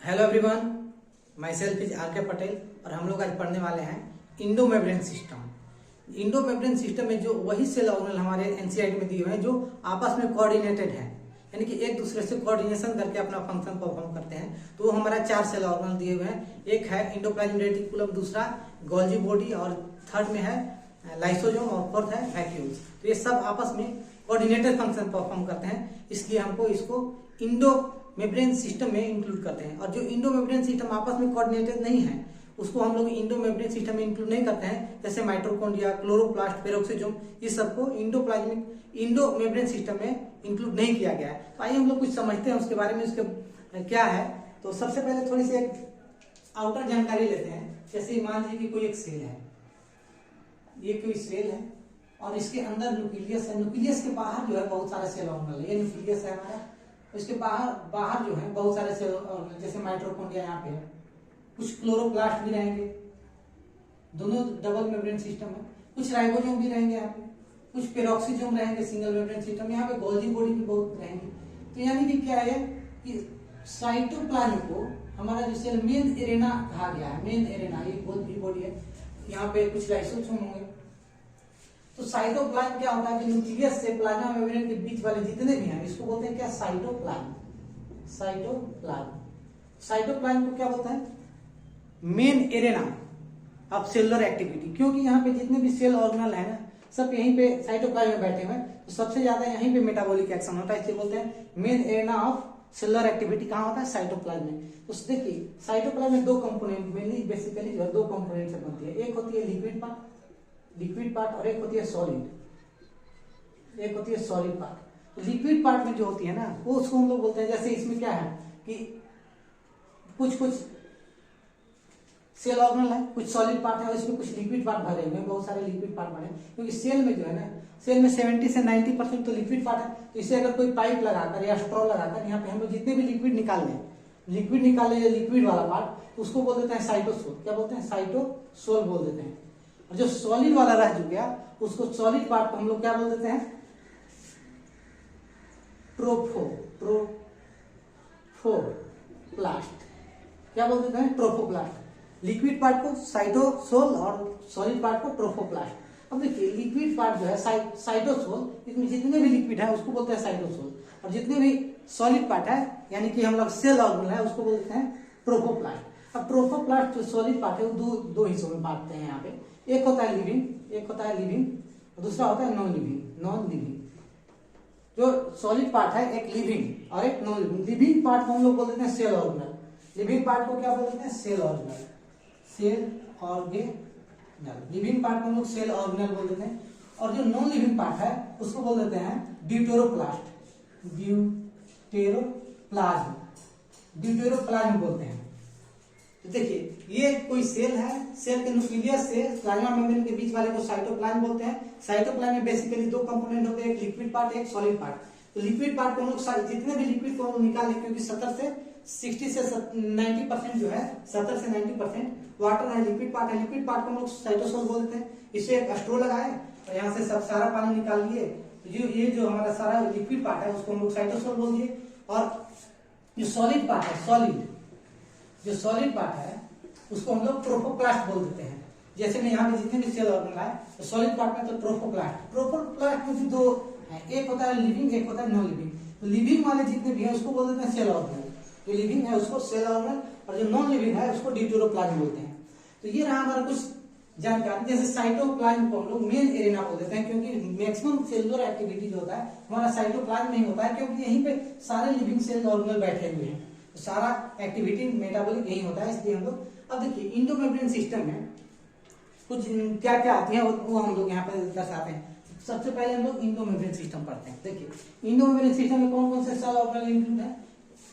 Hello everyone, myself is R K Patel और हम लोग आज पढ़ने वाले हैं endomembrane system. Endomembrane system में जो वही सेल ऑर्गेनल हमारे एनसीईआरटी में दिए हुए हैं जो आपस में कोऑर्डिनेटेड है, यानी कि एक दूसरे से कोऑर्डिनेशन करके अपना फंक्शन परफॉर्म करते हैं। तो वो हमारा 4 सेल ऑर्गेनल दिए हुए हैं। एक है इंडोप्लाज्मिक रेटिकुलम, दूसरा गोल्जी बॉडी और थर्ड में है लाइसोसोम और फोर्थ है वैक्यूल्स। तो ये सब आपस में कोऑर्डिनेटेड फंक्शन परफॉर्म करते हैं, इसलिए हमको इसको इंडो मेम्ब्रेन सिस्टम में इंक्लूड करते हैं। और जो इंडो मेम्ब्रेन सिस्टम आपस में कोऑर्डिनेटेड नहीं है उसको हम लोग इंडो मेम्ब्रेन सिस्टम में इंक्लूड नहीं करते हैं। जैसे माइटोकॉन्ड्रिया, क्लोरोप्लास्ट, पेरोक्सिसोम, ये सबको इंडो मेम्ब्रेन सिस्टम में इंक्लूड नहीं किया गया है। तो आइए हम लोग कुछ समझते हैं उसके बारे में, उसके क्या है। तो सबसे पहले थोड़ी सी एक आउटर जानकारी लेते हैं। जैसे मान लीजिए कि कोई एक सेल है, ये कोई सेल है और इसके अंदर न्यूक्लियस है। न्यूक्लियस के बाहर जो है बहुत सारे सेल ऑर्गेनल है। ये न्यूक्लियस है हमारा, इसके बाहर जो है बहुत सारे सेल ऑर्गेनल, जैसे माइटोकॉन्ड्रिया यहाँ पे है, कुछ क्लोरोप्लास्ट भी रहेंगे, दोनों डबल मेम्ब्रेन सिस्टम है। कुछ राइबोसोम भी रहेंगे यहाँ पे, कुछ पेरोक्सिसोम रहेंगे सिंगल मेम्ब्रेन सिस्टम। यहाँ पे गोल्जी बॉडी भी बहुत रहेंगे। तो यानी कि क्या है कि साइटोप्लाज्म को हमारा जो सेल मेन एरेना कहा गया है। मेन एरेना ये गोल्जी बॉडी है, यहाँ पे कुछ लाइसोसोम होंगे। तो साइटोप्लाज्म क्या होता है कि न्यूक्लियस से प्लाज्मा मेम्ब्रेन के बीच वाले जितने भी हैं इसको बोलते हैं क्या, साइटोप्लाज्म। साइटोप्लाज्म को क्या बोलते हैं, main arena of cellular activity. क्योंकि यहाँ पे जितने भी सेल ऑर्गेनल है ना सब यहीं पे साइटोप्लाज्म में बैठे हुए हैं, तो सबसे ज्यादा यहीं पे मेटाबॉलिक एक्शन होता है, इसलिए बोलते हैं main arena of cellular activity कहाँ होता है, साइटोप्लाज्म में। तो देखिए साइटोप्लाज्म में 2 कंपोनेंट मेनली बेसिकली जो है 2 कंपोनेंट से बनती है। एक होती है लिक्विड पार्ट और एक होती है सॉलिड पार्ट। तो लिक्विड पार्ट में जो होती है ना वो उसको हम लोग बोलते हैं, जैसे इसमें क्या है कि कुछ सेल ऑर्गेनल है, कुछ सॉलिड पार्ट है और इसमें कुछ लिक्विड पार्ट भरे हुए हैं, बहुत सारे लिक्विड पार्ट भरे हैं। क्योंकि सेल में जो है ना, सेल में 70 से 90% तो लिक्विड पार्ट है। तो इसे अगर कोई पाइप लगाकर या स्ट्रॉ लगाकर यहाँ पे हम लोग जितने भी लिक्विड निकाले लिक्विड वाला पार्ट, तो उसको बोल देते हैं साइटोसोल। क्या बोलते हैं, साइटोसोल बोल देते हैं। और जो सॉलिड वाला रह गया उसको, सॉलिड पार्ट को हम लोग क्या बोल देते हैं, ट्रोफोप्लास्ट। क्या बोल देते हैं, ट्रोफोप्लास्ट। लिक्विड पार्ट को साइटोसोल और सॉलिड पार्ट को ट्रोफोप्लास्ट। अब देखिए लिक्विड पार्ट जो है साइटोसोल, इसमें जितने भी लिक्विड है उसको बोलते हैं साइटोसोल, और जितने भी सॉलिड पार्ट है यानी कि हम लोग सेल ऑर्गेनल है उसको बोलते हैं ट्रोफोप्लास्ट। अब ट्रोफोप्लास्ट जो सॉलिड पार्ट है वो दो हिस्सों में बांटते हैं। यहाँ पे एक होता है लिविंग और दूसरा होता है नॉन लिविंग। जो सॉलिड पार्ट है एक लिविंग और एक नॉन लिविंग। लिविंग पार्ट को हम लोग बोल देते हैं सेल ऑर्गेनल। लिविंग पार्ट को क्या बोलते हैं, सेल ऑर्गेनल। लिविंग पार्ट को हम लोग सेल ऑर्गेनल बोल देते हैं। और जो नॉन लिविंग पार्ट है उसको बोल देते हैं ड्यूटेरोप्लाज्म बोलते हैं। तो देखिए ये कोई सेल है, सेल के न्यूक्लियस से प्लाज्मा मेम्ब्रेन के बीच वाले को साइटोप्लाज्म बोलते हैं। साइटोप्लाज्म में बेसिकली 2 कंपोनेंट होते हैं, एक लिक्विड पार्ट एक सॉलिड पार्ट। तो लिक्विड पार्ट को हम लोग जितने भी लिक्विड को हम निकाले, क्योंकि 70 से 90% जो है, 70 से 90% वाटर है, लिक्विड पार्ट है। लिक्विड पार्ट को हम लोग साइटोसोल बोलते हैं। इसे एक स्ट्रो लगाए और यहाँ से सब सारा पानी निकाल लिए, तो ये जो हमारा सारा लिक्विड पार्ट है उसको हम लोग साइटोसोल बोल दिए। और जो सॉलिड पार्ट है उसको हम लोग ट्रोफोप्लास्ट बोल देते हैं। जैसे मैं यहाँ पे जितने भी सेल ऑर्गेनल है तो सॉलिड पार्ट में तो ट्रोफोप्लास्ट में भी 2 है, एक होता है लिविंग एक होता है नॉन लिविंग। तो लिविंग वाले जितने भी है उसको बोल देते हैं सेल ऑर्गेनल। जो लिविंग है उसको सेल ऑर्गेनल और जो नॉन लिविंग है उसको ड्यूटेरोप्लाज्म बोलते हैं। तो ये रहा हमारा कुछ जानकारी। जैसे साइटोप्लाज्म को हम लोग मेन एरेना बोल देते हैं, क्योंकि मैक्सिमम सेलुलर एक्टिविटी जो होता है हमारा साइटोप्लाज्म में ही होता है, क्योंकि यहीं पे सारे लिविंग सेल ऑर्गेनल बैठे हुए हैं। तो सारा एक्टिविटी मेटाबॉलिक यही होता है, इसलिए हम लोग। अब देखिए इंडो मेम्ब्रेन सिस्टम में कुछ क्या क्या आती है वो हम लोग यहाँ पे दर्शाते हैं। सबसे पहले हम लोग इंडो मेम्ब्रेन सिस्टम पढ़ते हैं। देखिए इंडो मेम्ब्रेन सिस्टम में कौन कौन से सेल ऑर्गेनल इंक्लूड है,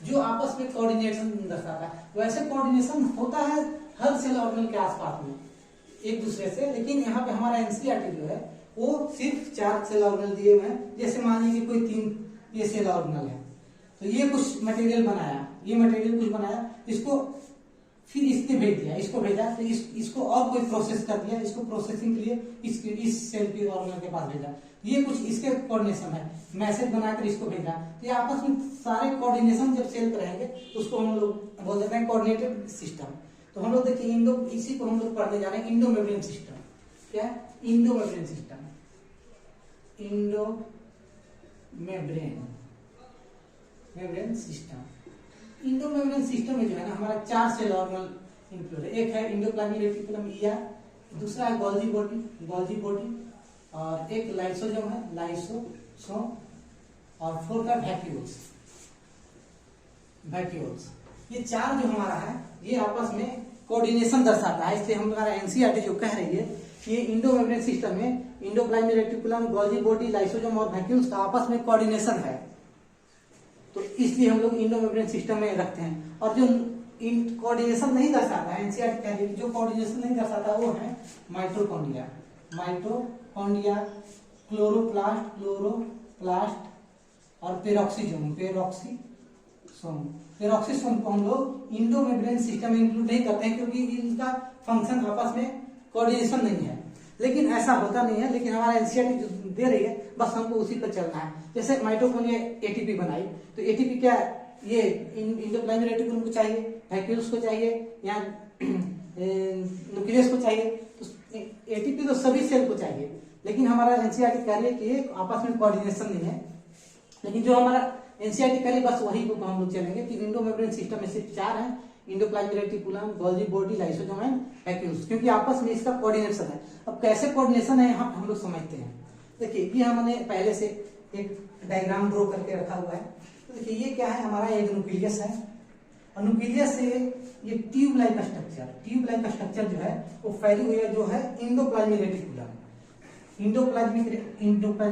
जो आपस में कोऑर्डिनेशन दर्शाता है। वैसे कोऑर्डिनेशन होता है हर सेल ऑर्गेनल के आसपास में एक दूसरे से, लेकिन यहाँ पे हमारा एनसीईआरटी जो है वो सिर्फ 4 सेल ऑर्गेनल दिए हुए हैं। जैसे मान लीजिए कोई 3 ये सेल ऑर्गेनल है, तो ये कुछ मटेरियल बनाया, इसको फिर इसने भेज दिया, इसको भेजा, तो इसको और कोई प्रोसेस कर दिया, इसको प्रोसेसिंग के लिए इस सेल के ऑर्गेनल के पास भेजा। ये कुछ इसके कोऑर्डिनेशन है, मैसेज बनाकर इसको भेजा। तो ये आपस में सारे कोऑर्डिनेशन जब सेल पे रहेंगे तो उसको हम लोग बोल देते हैं कोऑर्डिनेटेड सिस्टम। तो हम लोग देखिए इसी को हम लोग पढ़ने जा रहे हैं, इंडो मेम्ब्रेन सिस्टम। क्या है? Indo membrane system. Endomembrane system. Endomembrane system में जो है ना हमारा 4 सेल ऑर्गेनल इंक्लूड है। एक है एंडोप्लाज्मिक रेटिकुलम ईआर, दूसरा है गोल्जी बॉडी, और एक लाइसोसोम है, लाइसोसोम, और 4 का वैक्यूल्स। ये 4 जो हमारा है ये आपस में कोऑर्डिनेशन दर्शाता है। इसलिए हमारा एनसीईआरटी जो कह रही है कि ये इंडो मेम्ब्रेन सिस्टम में endoplasmic reticulum, Golgi body, lysosome और वैक्यूल्स का आपस में कोऑर्डिनेशन है। तो इसलिए हम लोग इंडो मेम्ब्रेन सिस्टम में रखते हैं। और जो कोऑर्डिनेशन नहीं दर्शाता है, एनसीईआरटी कह रही है जो कोऑर्डिनेशन नहीं दर्शाता वो है माइटोकॉन्ड्रिया, क्लोरोप्लास्ट और पेरोक्सिसोम को हम लोग इंडो मेम्ब्रेन सिस्टम में इंक्लूड नहीं करते हैं क्योंकि इनका फंक्शन आपस में कोऑर्डिनेशन नहीं है। लेकिन ऐसा होता नहीं है, लेकिन हमारा एनसीईआरटी जो दे रही है बस हमको उसी पर चलना है। जैसे माइटोकॉन्ड्रिया एटीपी बनाई, तो एटीपी क्या ये एंडोप्लाज्मिक रेटिकुलम को चाहिए, वैक्यूल्स को चाहिए, या न्यूक्लियस को चाहिए। तो एटीपी तो सभी सेल को चाहिए, लेकिन हमारा एनसीईआरटी कह रही है कि ये आपस में कोऑर्डिनेशन नहीं है। लेकिन जो हमारा एनसीईआरटी कह रही है बस वही को हम लोग चलेंगे कि इंडो मेम्ब्रेन सिस्टम में सिर्फ 4 है, endoplasmic reticulum, Golgi body, lysosome and vacuoles, क्योंकि आपस में इसका कोऑर्डिनेशन है। अब कैसे कोऑर्डिनेशन है हम लोग समझते हैं। देखिए ये हमने पहले से एक डायग्राम ड्रॉ करके रखा हुआ है। तो देखिए ये क्या है, हमारा एक न्यूक्लियस है, और न्यूक्लियस से ये ट्यूब लाइक स्ट्रक्चर जो है वो फैली हुई है, जो है एंडोप्लाज्मिक रेटिकुलम। एंडोप्लाज्मिक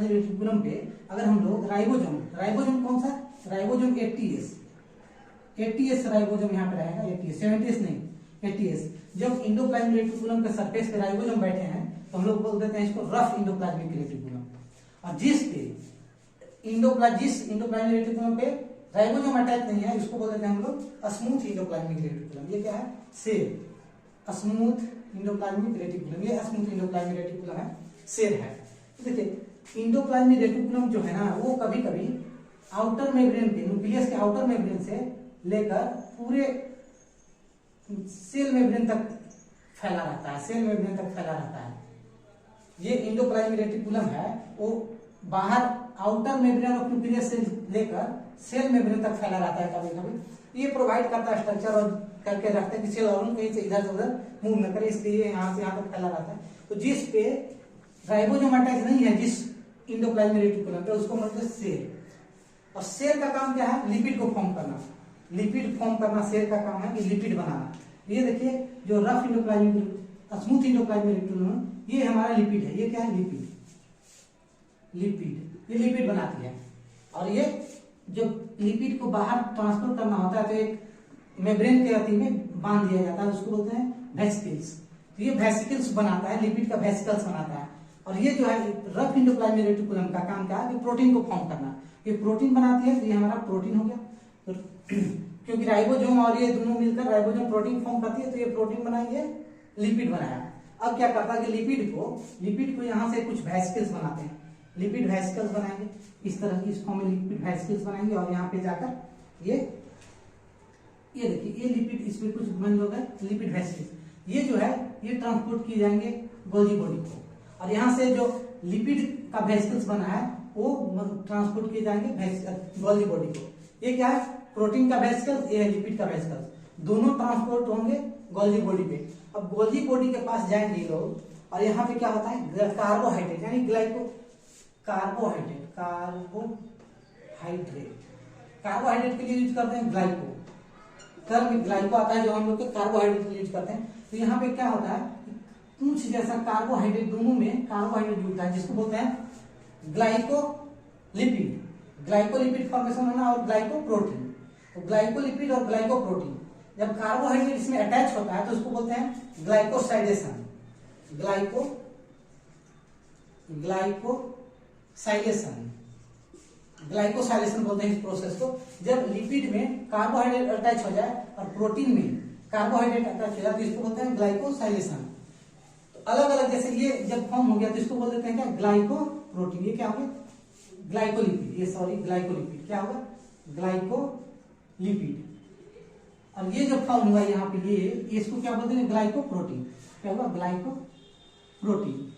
रेटिकुलम पे अगर हम लोग राइबोसोम कौन सा, राइबोसोम 80S राइबोसोम यहाँ पे रहेगा, 80S 70S नहीं 80S। जब एंडोप्लाज्मिक रेटिकुलम के सरफेस पे राइबोसोम बैठे हैं तो हम लोग बोल देते हैं इसको रफ एंडोप्लाज्मिक रेटिकुलम। और जिस एंडोप्लाज्मिक रेटिकुलम पे राइबोसोम अटैच नहीं है इसको बोल देते हैं हम लोग स्मूथ एंडोप्लाज्मिक रेटिकुलम। ये क्या है, सेल, स्मूथ एंडोप्लाज्मिक रेटिकुलम। ये स्मूथ एंडोप्लाज्मिक रेटिकुलम है, सेल है। तो देखिए एंडोप्लाज्मिक रेटिकुलम जो है ना वो कभी कभी आउटर मेम्ब्रेन के, न्यूक्लियस के आउटर मेम्ब्रेन से लेकर पूरे सेल मेम्ब्रेन तक फैला रहता है। ये एंडोप्लाज्मिक रेटिकुलम है वो बाहर आउटर मेम्ब्रेन ऑफ न्यूक्लियस से लेकर सेल मेम्ब्रेन तक फैला रहता है। कभी कभी ये प्रोवाइड करता है स्ट्रक्चर और करके रखते हैं कि सेल ऑर्गन कहीं से इधर से उधर मूव न करे, इसलिए यहाँ से यहाँ तक फैला रहता है। तो जिस पे राइबोसोम अटैच नहीं है जिस एंडोप्लाज्मिक रेटिकुलम पे, उसको मतलब सेल। और सेल का काम क्या है, लिपिड को फॉर्म करना। सेल का काम है कि लिपिड बनाना। ये देखिए जो rough endoplasmic, smooth endoplasmic reticulum, ये हमारा लिपिड है। ये क्या है, लिपिड। ये लिपिड बनाती है। और ये जो लिपिड को बाहर ट्रांसफर करना होता है तो एक मेम्ब्रेन के अति में बांध दिया जाता है, उसको बोलते हैं वेसिकल्स। तो ये वेसिकल्स बनाता है, लिपिड का वेसिकल्स बनाता है। और ये जो है रफ एंडोप्लाज्मिक रेटिकुलम का काम क्या है कि प्रोटीन को फॉर्म करना। ये प्रोटीन बनाती है, तो ये हमारा प्रोटीन हो गया। तो क्योंकि राइबोसोम और ये दोनों मिलकर राइबोसोम प्रोटीन फॉर्म करती है, तो ये प्रोटीन बनाएंगे, लिपिड बनाया। अब क्या करता है कि लिपिड को यहाँ से कुछ वेसिकल्स बनाते हैं, लिपिड वेसिकल्स बनाएंगे। इस तरह की इस फॉर्म में लिपिड वेसिकल्स बनाएंगे और यहाँ पे जाकर ये देखिए ये लिपिड इसमें कुछ बंद हो गए, लिपिड वेसिकल्स। ये जो है ये ट्रांसपोर्ट किए जाएंगे गोल्जी बॉडी को, और यहाँ से जो लिपिड का वेसिकल्स बना है वो ट्रांसपोर्ट किए जाएंगे गोल्जी बॉडी को। ये क्या है, प्रोटीन का वेसिकल्स, ये है लिपिड का वेसिकल्स। दोनों ट्रांसपोर्ट होंगे गोल्जी बॉडी पे। अब गोल्जी बॉडी के पास जाएंगे लोग, और यहाँ पे क्या होता है, कार्बोहाइड्रेट यानी कार्बोहाइड्रेट के लिए यूज करते हैं ग्लाइको। टर्म ग्लाइको आता है जो हम लोग के कार्बोहाइड्रेट के लिए यूज करते हैं। तो यहाँ पे क्या होता है, कुछ जैसा कार्बोहाइड्रेट, दोनों में कार्बोहाइड्रेट जुड़ता है जिसको बोलते हैं ग्लाइकोलिपिड। ग्लाइकोलिपिड फॉर्मेशन होना और ग्लाइकोप्रोटीन। तो ग्लाइकोलिपिड और ग्लाइकोप्रोटीन जब कार्बोहाइड्रेट इसमें अटैच होता है तो उसको बोलते हैं ग्लाइकोसाइलेशन। ग्लाइकोसाइलेशन बोलते हैं इस प्रोसेस को। जब लिपिड में कार्बोहाइड्रेट अटैच हो जाए और प्रोटीन में कार्बोहाइड्रेट अटैच हो जाए तो इसको बोलते हैं ग्लाइकोसाइलेशन। तो अलग अलग जैसे ये जब फॉर्म हो गया तो इसको बोल देते हैं क्या, ग्लाइकोप्रोटीन। ये क्या होगा, ग्लाइकोलिपिड, ये सॉरी ग्लाइकोलिपिड क्या होगा, ग्लाइकोलिपिड। और ये जो फॉर्म हुआ यहाँ पे ये इसको क्या बोलते हैं, ग्लाइकोप्रोटीन। क्या होगा, ग्लाइकोप्रोटीन।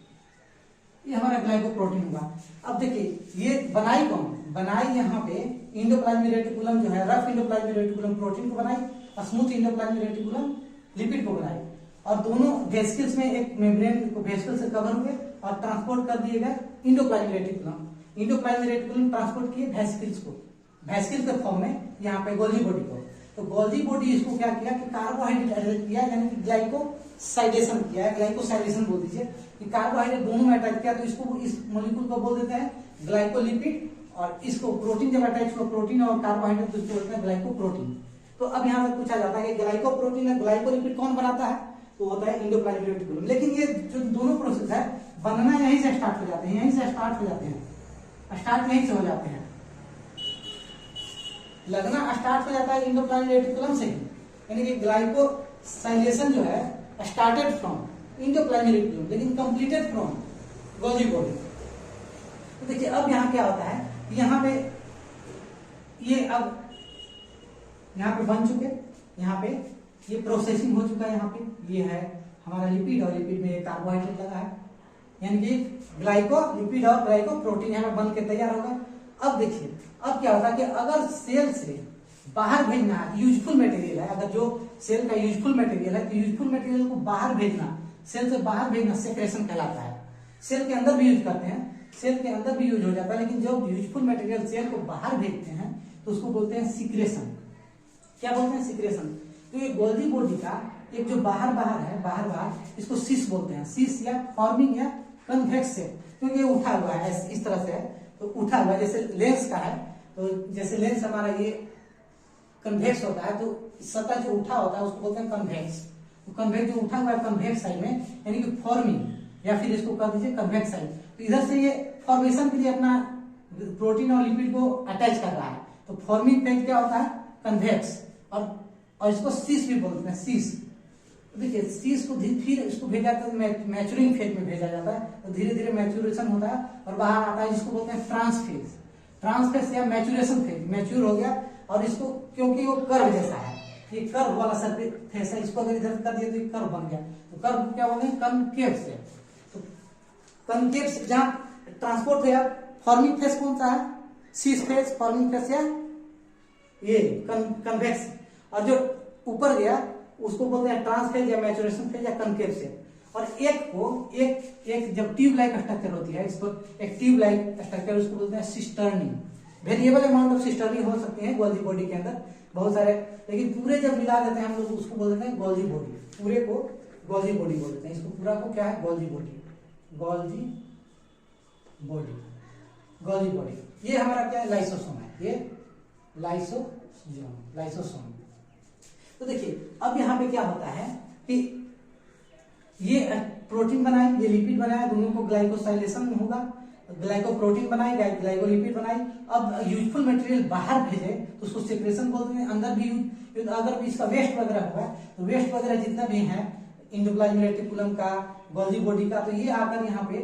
ये हमारा ग्लाइकोप्रोटीन हुआ। अब देखिए ये बनाई कौन, बनाई यहाँ पे इंडोप्लाज्मिक रेटिकुलम जो है, रफ इंडोप्लाज्मिक रेटिकुलम प्रोटीन को बनाई और स्मूथ इंडोप्लाज्मिक रेटिकुलम लिपिड को बनाई। और दोनों वेसिकल्स में एक मेम्ब्रेन को वेसिकल से कवर हुए और ट्रांसपोर्ट कर दिए गए endoplasmic reticulum. Endoplasmic reticulum transport किए वेसिकल्स को, वेसिकल्स के फॉर्म में यहाँ पे गोल्जी बॉडी को। तो गोल्जी बॉडी इसको क्या किया कि कार्बोहाइड्रेट अटैच किया, यानी कि ग्लाइकोसाइलेशन किया है, ग्लाइकोसाइलेशन बोल दीजिए कि कार्बोहाइड्रेट दोनों में अटैच किया। तो इसको, इस मॉलिक्यूल को बोल देते हैं ग्लाइकोलिपिड, और इसको प्रोटीन जब अटैच हुआ, प्रोटीन और कार्बोहाइड्रेट तो इसको बोलते हैं ग्लाइकोप्रोटीन। तो अब यहाँ पर पूछा जाता है कि ग्लाइकोप्रोटीन और ग्लाइकोलिपिड कौन बनाता है, तो होता है इंडोप्लाज्मिक रेटिकुलम। लेकिन ये जो दोनों प्रोसेस है बनना यहीं से स्टार्ट हो जाते हैं, यहीं से स्टार्ट हो जाते हैं, स्टार्ट यहीं से हो जाते हैं, लगना स्टार्ट हो जाता है इंडोप्लाज्मिक रेटिकुलम से ही। यानी कि ग्लाइकोसाइलेशन जो है स्टार्टेड फ्रॉम इंडोप्लाज्मिक रेटिकुलम लेकिन कंप्लीटेड फ्रॉम गोल्जी बॉडी। तो देखिए अब यहाँ क्या होता है, यहाँ पे ये अब यहाँ पे बन चुके, यहाँ पे ये प्रोसेसिंग हो चुका है। यहाँ पे ये है हमारा लिपिड और लिपिड में कार्बोहाइड्रेट लगा है, यानी कि ग्लाइको लिपिड और ग्लाइको प्रोटीन यहाँ पे बन के तैयार होगा। अब देखिए अब क्या होता है कि अगर सेल से बाहर भेजना है, यूजफुल मटेरियल है, अगर जो सेल का यूजफुल मटेरियल है तो यूजफुल मटेरियल को बाहर भेजना, सेल से बाहर भेजना सेक्रेशन कहलाता है। सेल के अंदर भी यूज करते हैं, सेल के अंदर भी यूज हो जाता है, लेकिन जब यूजफुल मटेरियल सेल को बाहर भेजते हैं तो उसको बोलते हैं सिक्रेशन। क्या बोलते हैं, सिक्रेशन। तो ये गोल्जी बॉडी का एक जो बाहर है, बाहर इसको सिस बोलते हैं, सिस या फॉर्मिंग या कन्वेक्स से, क्योंकि ये उठा हुआ है इस तरह से है, तो उठा हुआ जैसे लेंस का है, तो जैसे लेंस हमारा ये कन्वेक्स होता है, तो सतह जो उठा होता है उसको बोलते हैं कन्वेक्स। तो कन्वेक्स जो उठा हुआ है कन्वेक्स साइड में, यानी कि फॉर्मिंग, या फिर इसको कह दीजिए कन्वेक्स साइड। तो इधर से ये फॉर्मेशन के लिए अपना प्रोटीन और लिपिड को अटैच कर रहा है, तो फॉर्मिंग फेज क्या होता है, कन्वेक्स। और इसको सीस भी बोलते हैं, सीस। तो देखिए सीस को फिर इसको भेजा जाता है मैच्योरिंग फेज में भेजा जाता है, तो धीरे धीरे मैच्योरेशन होता है और बाहर आता है, जिसको बोलते हैं ट्रांसफेज। ट्रांसफेज या मैच्योरेशन फेज, मैच्योर हो गया। और इसको क्योंकि वो कर्व जैसा है, ये कर्व वाला सरफेस है, इसको अगर इधर कर दिया तो ये कर्व बन गया। तो कर्व क्या बोलते हैं, कनकेव से। तो कनकेव से जहां ट्रांसपोर्ट हुआ, फॉर्मिंग फेज कौन सा है, सीस फेज, फॉर्मिंग फेज या ये कन्वेक्स। और जो ऊपर गया उसको बोलते हैं ट्रांसफेज या मैच्योरेशन फेज या कनकेव से। और एक को एक जब ट्यूब लाइक स्ट्रक्चर होती है, इसको एक ट्यूब लाइक स्ट्रक्चर उसको बोलते हैं cisternae. Variable amount of cisternae हो सकते हैं गोल्जी बॉडी के अंदर बहुत सारे, लेकिन पूरे जब मिला देते हैं हम लोग उसको बोल देते हैं गोल्जी बॉडी। पूरे को गोल्जी बॉडी बोल देते हैं, इसको पूरा को क्या है, Golgi body, Golgi body, Golgi body. ये हमारा क्या है, लाइसोसोम है, ये लाइसोसोम। तो देखिए अब यहाँ पे क्या होता है कि ये प्रोटीन बनाए, ये लिपिड बनाए, दोनों को ग्लाइकोसाइलेशन होगा, ग्लाइकोप्रोटीन बनाई, ग्लाइकोलिपिड बनाई। अब यूजफुल मटेरियल बाहर भेजे तो उसको सेक्रेशन बोलते हैं। अंदर भी अगर इसका वेस्ट वगैरह हुआ तो वेस्ट वगैरह जितना भी है इंडोप्लाज्मिक रेटिकुलम का, गोल्जी बॉडी का, तो ये आकर यहाँ पे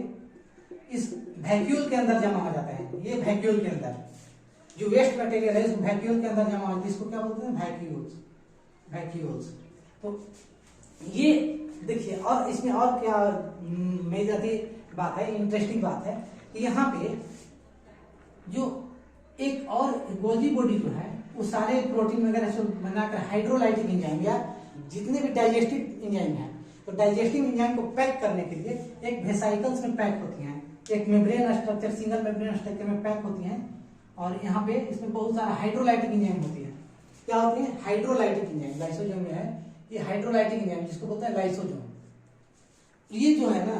इस वैक्यूल के अंदर जमा हो जाता है। ये वैक्यूल के अंदर जो वेस्ट मटेरियल है, इस वैक्यूल के अंदर जमा होता है, इसको क्या बोलते हैं, वैक्यूल्स, वैक्यूल्स। तो ये देखिए, और इसमें और क्या मेजर बात है, इंटरेस्टिंग बात है कि यहाँ पे जो एक और गोल्जी बॉडी जो है वो सारे प्रोटीन वगैरह से बनाकर हाइड्रोलाइटिक एंजाइम या जितने भी डाइजेस्टिव एंजाइम है, तो डाइजेस्टिव एंजाइम को पैक करने के लिए एक वेसाइकल्स में पैक होती हैं, एक membrane structure, single membrane structure में पैक होती हैं। और यहाँ पे इसमें बहुत सारा हाइड्रोलाइटिक एंजाइम होती है। क्या होती है, हाइड्रोलाइटिक एंजाइम। लाइसोसोम में है ये हाइड्रोलाइटिक एंजाइम, जिसको बोलते हैं लाइसोसोम। ये जो है ना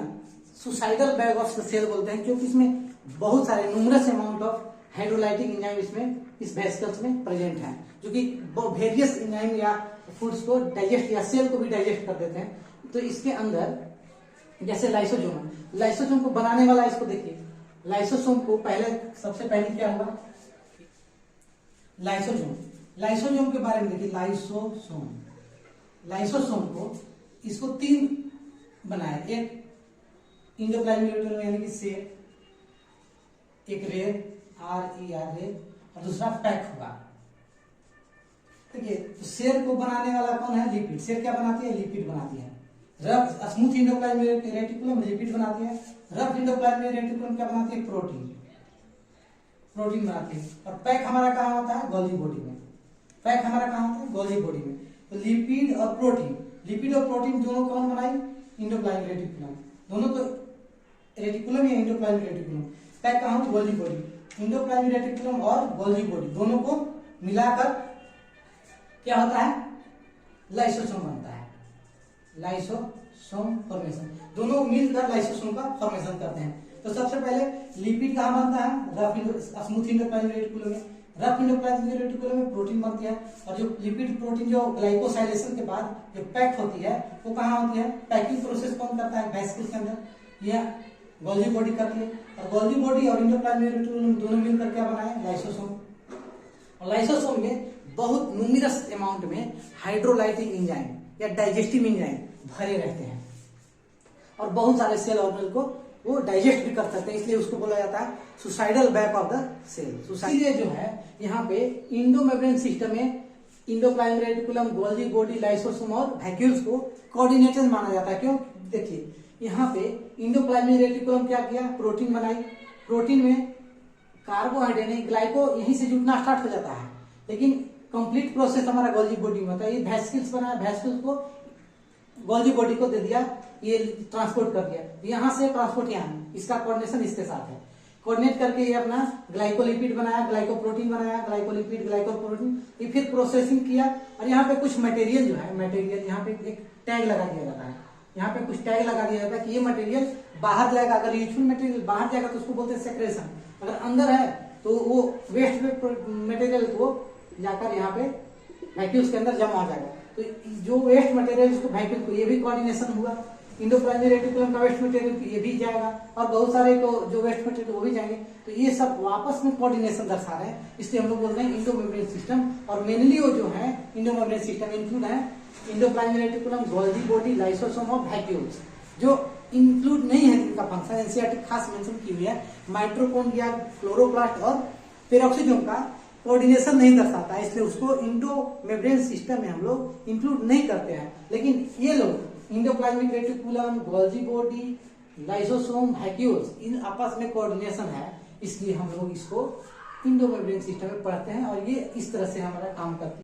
suicidal bag of the cell बोलते हैं, क्योंकि इसमें बहुत सारे numerous amount of hydrolytic enzyme इसमें इस वेसिकल्स में प्रेजेंट है, जो कि वेरियस एंजाइम या फूड्स को डाइजेस्ट या सेल को भी डाइजेस्ट कर देते हैं। तो इसके अंदर जैसे लाइसोसोम है, लाइसोसोम को बनाने वाला, इसको देखिए, लाइसोसोम को सबसे पहले क्या हुआ, लाइसोसोम। लाइसोसोम के बारे में देखिए, लाइसोसोम, लाइसोसोम को इसको 3 बनाए, एक इंडोप्लाज्मिक रेटिकुलम यानी कि सेल, एक रेर RER रेर, और दूसरा पैक होगा। देखिए तो सेल को बनाने वाला कौन है? लिपिड। सेल क्या बनाती है? लिपिड बनाती है। Rough smooth endoplasmic reticulum lipid बनाती है। रफ इंडोप्लाज्मिक रेटिकुलम क्या बनाती है? प्रोटीन बनाती है। और पैक हमारा कहाँ होता है? गोल्गी बॉडी में। पैक हमारा कहाँ होता है? गोल्गी बॉडी में। तो लिपिड और प्रोटीन दोनों कौन बनाई? Endoplasmic reticulum. दोनों तो रेटिकुलम या इंडोप्लाज्मिक रेटिकुलम। पैक कहाँ हो? Golgi body. इंडोप्लाज्मिक रेटिकुलम और गोल्गी बॉडी दोनों को मिलाकर क्या होता है? लाइसोसोम बनता है। लाइसोसोम फॉर्मेशन, दोनों मिलकर लाइसोसोम का फॉर्मेशन करते हैं। तो सबसे पहले लिपिड कहाँ बनता है? स्मूथ इंडोप्लाज्मिक रेटिकुलम में। रफ इंडोप्लाज्मिक रेटिकुलम में प्रोटीन बनती है, और जो लिपिड प्रोटीन जो ग्लाइकोसाइलेशन के बाद जो पैक होती है वो कहाँ होती है? पैकिंग प्रोसेस कौन करता है? वेसिकल के अंदर, यह गोल्गी बॉडी करती है। और गोल्गी बॉडी और इंडोप्लाज्मिक रेटिकुलम दोनों मिलकर क्या बनाए? लाइसोसोम। और लाइसोसोम में बहुत न्यूमरस अमाउंट में हाइड्रोलाइटिक एंजाइम या डाइजेस्टिव एंजाइम भरे रहते हैं, और बहुत सारे सेल ऑर्गेनल को वो डाइजेस्ट भी कर सकते हैं, इसलिए उसको बोला जाता है suicidal back of the cell. Suicide जो है यहाँ पे इंडोमेम्ब्रेन सिस्टम में endoplasmic reticulum, Golgi body, lysosome और वैक्यूल्स को कोऑर्डिनेटेड माना जाता है। क्यों? देखिए यहाँ पे इंडोप्लाज्मिक रेटिकुलम क्या किया? प्रोटीन बनाई। प्रोटीन में कार्बोहाइड्रेट नहीं, ग्लाइको यहीं से जुटना स्टार्ट हो जाता है, लेकिन कंप्लीट प्रोसेस हमारा गोल्गी बॉडी में होता है। ये वेसिकल्स बनाया, वेसिकल्स को गोल्गी बॉडी को दे दिया, ये ट्रांसपोर्ट कर दिया, यहाँ से ट्रांसपोर्ट यहाँ, इसका कोऑर्डिनेशन इसके साथ है। कोऑर्डिनेट करके ये अपना ग्लाइकोलिपिड बनाया, ग्लाइकोप्रोटीन बनाया, ग्लाइकोलिपिड ग्लाइकोप्रोटीन, ये फिर प्रोसेसिंग किया। और यहाँ पे कुछ मटेरियल जो है, मटेरियल यहाँ पे एक टैग लगा दिया जाता है, यहाँ पे कुछ टैग लगा दिया जाता है कि ये मटेरियल बाहर जाएगा। अगर यूजफुल मटेरियल बाहर जाएगा तो उसको बोलते हैं सेक्रेशन, अगर अंदर है तो वो वेस्ट मटेरियल को जाकर यहाँ पे वैक्यूल्स के अंदर जमा हो जाएगा। तो जो वेस्ट मटेरियल उसको वैक्यूल को, ये भी कोऑर्डिनेशन हुआ। इंडोप्लाज्मिक रेटिकुलम का वेस्ट मटेरियल ये भी जाएगा, और बहुत सारे को जो वेस्ट मटेरियल वो भी जाएंगे। तो ये सब आपस में कोऑर्डिनेशन दर्शा रहे हैं, इसलिए हम लोग बोल रहे हैं इंडोमेम्ब्रेन सिस्टम। और मेनली वो जो है इंडोमेम्ब्रेन सिस्टम इंक्लूड है endoplasmic reticulum, Golgi body, lysosome और वैक्यूल्स। जो इंक्लूड नहीं है इनका फंक्शन एनसीईआरटी खास मेंशन की हुई है, माइटोकॉन्ड्रिया, क्लोरोप्लास्ट और पेरोक्सिसोम का कोऑर्डिनेशन नहीं दर्शाता है, इसलिए उसको इंडोमेम्ब्रेन सिस्टम में हम लोग इंक्लूड नहीं करते हैं। लेकिन ये लोग endoplasmic reticulum, Golgi body, lysosome, vacuoles, इन आपस में कोऑर्डिनेशन है, इसलिए हम लोग इसको इंडोमेम्ब्रेन सिस्टम में पढ़ते हैं, और ये इस तरह से हमारा काम करती है।